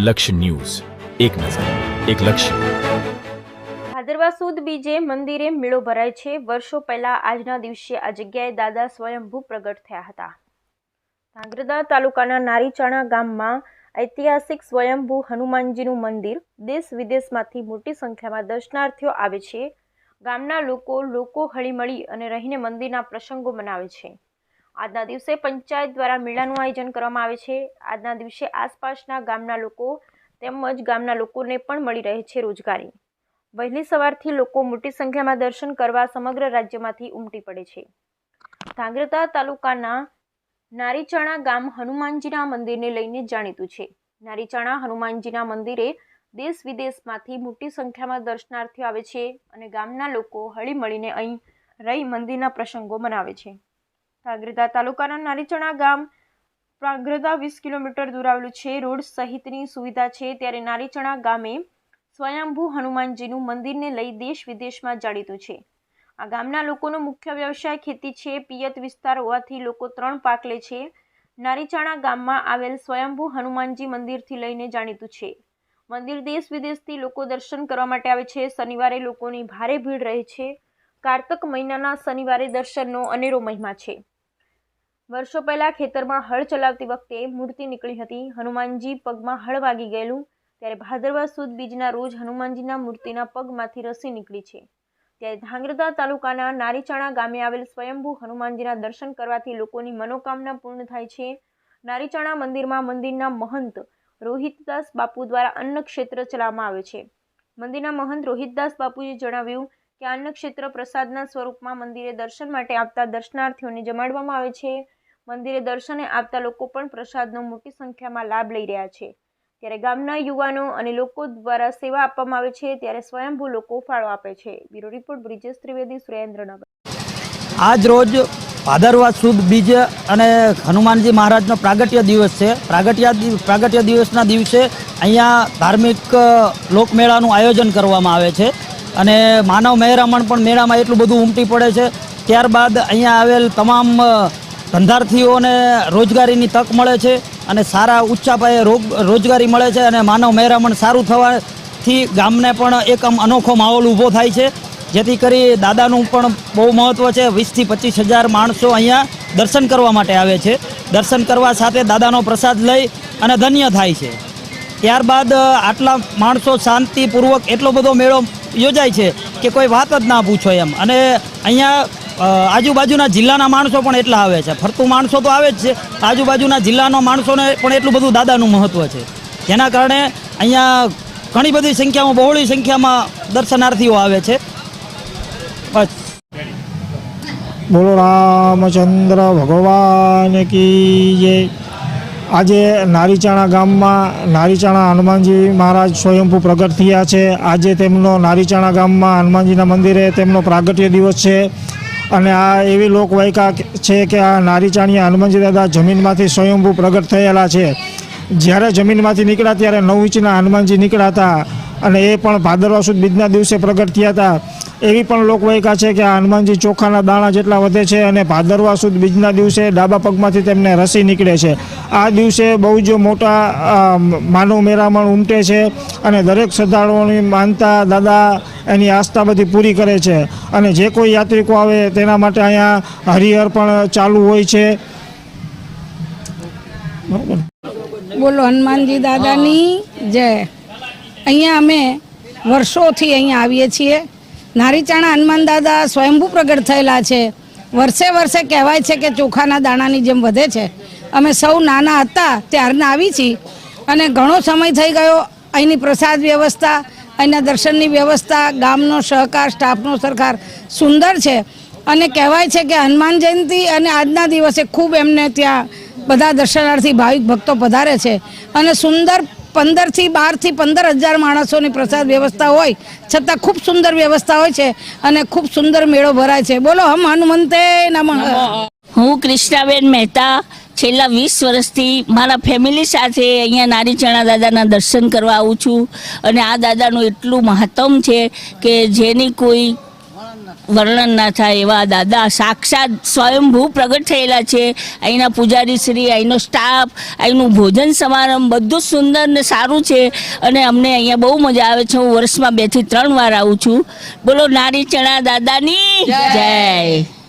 લક્ષ્ય ન્યૂઝ, એક નજર, એક લક્ષ્ય. ભાદરવા સુદ બીજે મંદિરે મેળો ભરાય છે. વર્ષો પહેલા આજના દિવસે આ જગ્યાએ દાદા સ્વયંભૂ પ્રગટ થયા હતા. ધાંગધ્રા તાલુકાના નારીચાણા ગામમાં ઐતિહાસિક સ્વયંભૂ હનુમાનજીનું મંદિર દેશ વિદેશમાંથી મોટી સંખ્યામાં દર્શનાર્થીઓ આવે છે. ગામના લોકો હળીમળી અને રહીને મંદિરના પ્રસંગો મનાવે છે. આજના દિવસે પંચાયત દ્વારા મેળાનું આયોજન કરવામાં આવે છે. આજના દિવસે આસપાસના ગામના લોકો તેમજ ગામના લોકોને પણ મળી રહે છે રોજગારી. વહેલી સવારથી લોકો મોટી સંખ્યામાં દર્શન કરવા સમગ્ર રાજ્યમાંથી ઉમટી પડે છે. ધાંગધ્રા તાલુકાના નારીચાણા ગામ હનુમાનજીના મંદિરને લઈને જાણીતું છે. નારીચાણા હનુમાનજીના મંદિરે દેશ વિદેશમાંથી મોટી સંખ્યામાં દર્શનાર્થીઓ આવે છે અને ગામના લોકો હળીમળીને અહીં રહી મંદિરના પ્રસંગો મનાવે છે. ધાંગધ્રા તાલુકાના નારીચાણા ગામ ધાંગધ્રા 20 કિલોમીટર દૂર આવેલું છે. રોડ સહિતની સુવિધા છે, ત્યારે નારીચાણા ગામે સ્વયંભૂ હનુમાનજીનું મંદિરને લઈ દેશ વિદેશમાં જાણીતું છે. આ ગામના લોકોનો મુખ્ય વ્યવસાય ખેતી છે. પિયત વિસ્તાર હોવાથી લોકો 3 પાક લે છે. નારીચાણા ગામમાં આવેલ સ્વયંભૂ હનુમાનજી મંદિરથી લઈને જાણીતું છે. મંદિર દેશ વિદેશથી લોકો દર્શન કરવા માટે આવે છે. શનિવારે લોકોની ભારે ભીડ રહે છે. કારતક મહિનાના શનિવારે દર્શનનો અનેરો મહિમા છે. વર્ષો પહેલા ખેતરમાં હળ ચલાવતી વખતે મૂર્તિ નીકળી હતી. હનુમાનજી પગમાં હળ વાગી ગયેલું, ત્યારે ભાદરવા સુદ બીજના રોજ હનુમાનજીના મૂર્તિના પગમાંથી રસી નીકળી છે. ત્યારે ધાંગધ્રા તાલુકાના નારીચાણા ગામે આવેલ સ્વયંભૂ હનુમાનજીના દર્શન કરવાથી લોકોની મનોકામના પૂર્ણ થાય છે. નારીચાણા મંદિરમાં મંદિરના મહંત રોહિતદાસ બાપુ દ્વારા અન્ન ક્ષેત્ર ચલાવવામાં આવે છે. મંદિરના મહંત રોહિતદાસ બાપુએ જણાવ્યું કે અન્ન ક્ષેત્ર પ્રસાદના સ્વરૂપમાં મંદિરે દર્શન માટે આવતા દર્શનાર્થીઓને જમાડવામાં આવે છે. મંદિરે દર્શને આવતા લોકો પણ પ્રસાદનો મોટી સંખ્યામાં લાભ લઈ રહ્યા છે. ત્યારે ગામના યુવાનો અને લોકો દ્વારા સેવા આપવામાં આવે છે, ત્યારે સ્વયંભૂ લોકો ફાળો આપે છે. Bureau report Brijesh Trivedi, Surendranagar. આજ રોજ ભાદરવા સુદ બીજ અને હનુમાનજી મહારાજનો પ્રાગટ્ય દિવસ છે. પ્રાગટ્ય દિવસના દિવસે અહીંયા ધાર્મિક લોકમેળાનું આયોજન કરવામાં આવે છે અને માનવ મહેરામણ પણ મેળામાં એટલું બધું ઉમટી પડે છે. ત્યારબાદ અહીંયા આવેલ તમામ ધંધાર્થીઓને રોજગારીની તક મળે છે અને સારા ઊંચા પાયે રોજગારી મળે છે અને માનવ મહેરામણ સારું થવાથી ગામને પણ એક અનોખો માહોલ ઊભો થાય છે, જેથી કરી દાદાનું પણ બહુ મહત્ત્વ છે. 20,000 થી 25,000 માણસો અહીંયા દર્શન કરવા માટે આવે છે. દર્શન કરવા સાથે દાદાનો પ્રસાદ લઈ અને ધન્ય થાય છે. ત્યારબાદ આટલા માણસો શાંતિપૂર્વક એટલો બધો મેળો યોજાય છે કે કોઈ વાત જ ના પૂછો એમ. અને અહીંયા આજુબાજુના જિલ્લાના માણસો પણ એટલા આવે છે. ફરતું માણસો તો આવે જ છે, આજુબાજુના જિલ્લાના માણસોને પણ એટલું બધું દાદાનું મહત્ત્વ છે, જેના કારણે અહીંયા ઘણી બધી સંખ્યામાં, બહોળી સંખ્યામાં દર્શનાર્થીઓ આવે છે. બસ. બોલો રામચંદ્ર ભગવાન કી જય. આજે નારીચાણા ગામમાં નારીચાણા હનુમાનજી મહારાજ સ્વયંભૂ પ્રગટ થયા છે. આજે તેમનો નારીચાણા ગામમાં હનુમાનજીના મંદિરે તેમનો પ્રાગટ્ય દિવસ છે અને આ એવી લોકવાયકા છે કે આ નારીચાણીયા હનુમાનજી દાદા જમીનમાંથી સ્વયંભૂ પ્રગટ થયેલા છે. જ્યારે જમીનમાંથી નીકળ્યા ત્યારે 9 ઇંચના હનુમાનજી નીકળ્યા હતા અને એ પણ ભાદરવા સુદ બીજના દિવસે પ્રગટ થયા હતા. એવી પણ લોકવાયકા છે કે આ હનુમાનજી ચોખાના દાણા જેટલા વધે છે અને ભાદરવા સુદ બીજના દિવસે ડાબા પગમાંથી તેમને રસી નીકળે છે. આ દિવસે બહુ જ મોટા માનવ મેરામણ ઉમટે છે અને દરેક શ્રદ્ધાળુઓની માનતા દાદા એની આસ્થા બધી પૂરી કરે છે. અને જે કોઈ યાત્રિકો આવે તેના માટે અહીંયા હરિહર પણ ચાલુ હોય છે. બોલો હનુમાનજી દાદાની જય. અહીંયા અમે વર્ષોથી અહીંયા આવીએ છીએ. નારીચાણા હનુમાન દાદા સ્વયંભૂ પ્રગટ થયેલા છે. વર્ષે કહેવાય છે કે ચોખાના દાણાની જેમ વધે છે. અમે સૌ નાના હતા ત્યારના આવી છીએ અને ઘણો સમય થઈ ગયો. અહીંની પ્રસાદ વ્યવસ્થા, અહીંના દર્શનની વ્યવસ્થા, ગામનો સહકાર, સ્ટાફનો સહકાર સુંદર છે અને કહેવાય છે કે હનુમાન જયંતિ અને આજના દિવસે ખૂબ એમને ત્યાં બધા દર્શનાર્થી ભાવિક ભક્તો પધારે છે અને સુંદર 12 થી 15,000 માણસોની પ્રસાદ વ્યવસ્થા હોય છતાં ખૂબ સુંદર વ્યવસ્થા હોય છે અને ખૂબ સુંદર મેળો ભરાય છે. બોલો હમ હનુમંતે નમઃ. હું કૃષ્ણાબેન મહેતા છેલ્લા 20 વર્ષથી મારા ફેમિલી સાથે અહીંયા નારીચાણા દાદાના દર્શન કરવા આવું છું અને આ દાદાનું એટલું મહત્તમ છે કે જેની કોઈ વર્ણન ના થાય એવા દાદા સાક્ષાત સ્વયંભૂ પ્રગટ થયેલા છે. અહીંના પૂજારી શ્રી, અહીંનો સ્ટાફ, અહીંનું ભોજન સમારંભ બધું સુંદર ને સારું છે અને અમને અહીંયા બહુ મજા આવે છે. હું વર્ષમાં 2 થી 3 વાર આવું છું. બોલો નારી ચણા દાદાની જય.